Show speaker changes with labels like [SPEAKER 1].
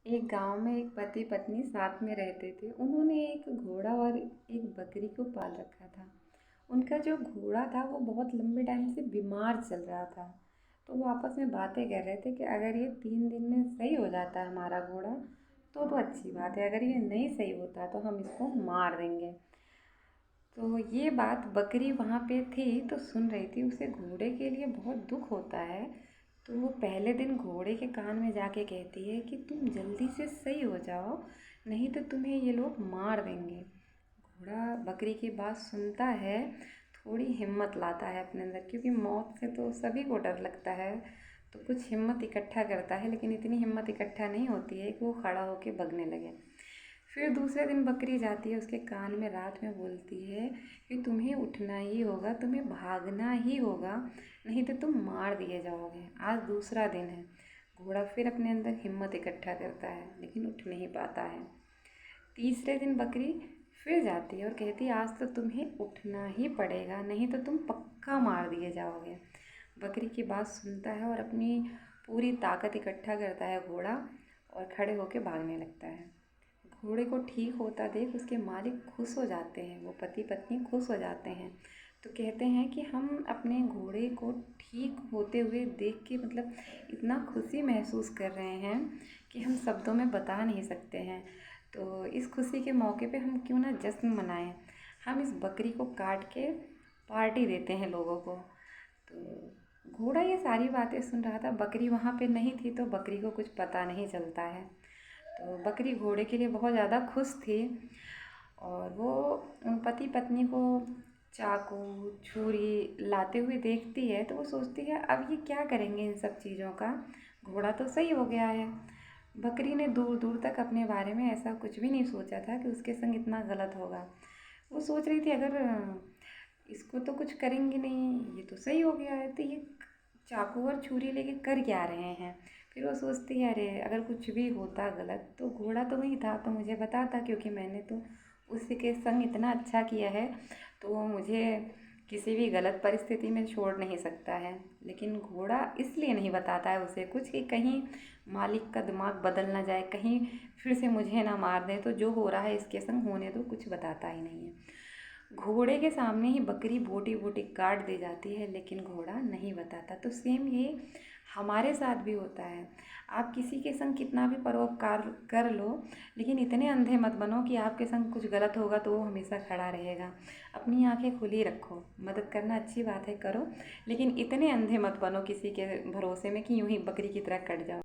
[SPEAKER 1] एक गांव में एक पति पत्नी साथ में रहते थे। उन्होंने एक घोड़ा और एक बकरी को पाल रखा था। उनका जो घोड़ा था वो बहुत लंबे टाइम से बीमार चल रहा था। तो वो आपस में बातें कर रहे थे कि अगर ये 3 दिन में सही हो जाता है हमारा घोड़ा तो अच्छी बात है, अगर ये नहीं सही होता तो हम इसको मार देंगे। तो ये बात बकरी वहाँ पे थी तो सुन रही थी। उसे घोड़े के लिए बहुत दुख होता है। तो वो पहले दिन घोड़े के कान में जाके कहती है कि तुम जल्दी से सही हो जाओ, नहीं तो तुम्हें ये लोग मार देंगे। घोड़ा बकरी की बात सुनता है, थोड़ी हिम्मत लाता है अपने अंदर, क्योंकि मौत से तो सभी को डर लगता है। तो कुछ हिम्मत इकट्ठा करता है, लेकिन इतनी हिम्मत इकट्ठा नहीं होती है कि वो खड़ा होकर भगने लगे। फिर दूसरे दिन बकरी जाती है, उसके कान में रात में बोलती है कि तुम्हें उठना ही होगा, तुम्हें भागना ही होगा, नहीं तो तुम मार दिए जाओगे। आज दूसरा दिन है। घोड़ा फिर अपने अंदर हिम्मत इकट्ठा करता है, लेकिन उठ नहीं पाता है। तीसरे दिन बकरी फिर जाती है और कहती है आज तो तुम्हें उठना ही पड़ेगा, नहीं तो तुम पक्का मार दिए जाओगे। बकरी की बात सुनता है और अपनी पूरी ताकत इकट्ठा करता है घोड़ा, और खड़े होकर भागने लगता है। घोड़े को ठीक होता देख उसके मालिक खुश हो जाते हैं, वो पति पत्नी खुश हो जाते हैं। तो कहते हैं कि हम अपने घोड़े को ठीक होते हुए देख के मतलब इतना खुशी महसूस कर रहे हैं कि हम शब्दों में बता नहीं सकते हैं। तो इस खुशी के मौके पे हम क्यों ना जश्न मनाएं। हम इस बकरी को काट के पार्टी देते हैं लोगों को। तो घोड़ा ये सारी बातें सुन रहा था। बकरी वहाँ पे नहीं थी तो बकरी को कुछ पता नहीं चलता है। तो बकरी घोड़े के लिए बहुत ज़्यादा खुश थी, और वो उन पति पत्नी को चाकू छुरी लाते हुए देखती है तो वो सोचती है अब ये क्या करेंगे इन सब चीज़ों का, घोड़ा तो सही हो गया है। बकरी ने दूर दूर तक अपने बारे में ऐसा कुछ भी नहीं सोचा था कि उसके संग इतना गलत होगा। वो सोच रही थी अगर इसको तो कुछ करेंगे नहीं, ये तो सही हो गया है, तो ये चाकू और छुरी लेके कर क्या रहे हैं। फिर वो सोचती है अरे अगर कुछ भी होता गलत तो घोड़ा तो वही था तो मुझे बताता, क्योंकि मैंने तो उसी के संग इतना अच्छा किया है तो वो मुझे किसी भी गलत परिस्थिति में छोड़ नहीं सकता है। लेकिन घोड़ा इसलिए नहीं बताता है उसे कुछ कि कहीं मालिक का दिमाग बदल ना जाए, कहीं फिर से मुझे ना मार दे, तो जो हो रहा है इसके संग होने दो, कुछ बताता ही नहीं है। घोड़े के सामने ही बकरी बोटी बोटी काट दी जाती है, लेकिन घोड़ा नहीं बताता। तो सेम ये हमारे साथ भी होता है। आप किसी के संग कितना भी परोपकार कर लो, लेकिन इतने अंधे मत बनो कि आपके संग कुछ गलत होगा तो वो हमेशा खड़ा रहेगा। अपनी आंखें खुली रखो, मदद करना अच्छी बात है, करो, लेकिन इतने अंधे मत बनो किसी के भरोसे में कि यूं ही बकरी की तरह कट जाओ।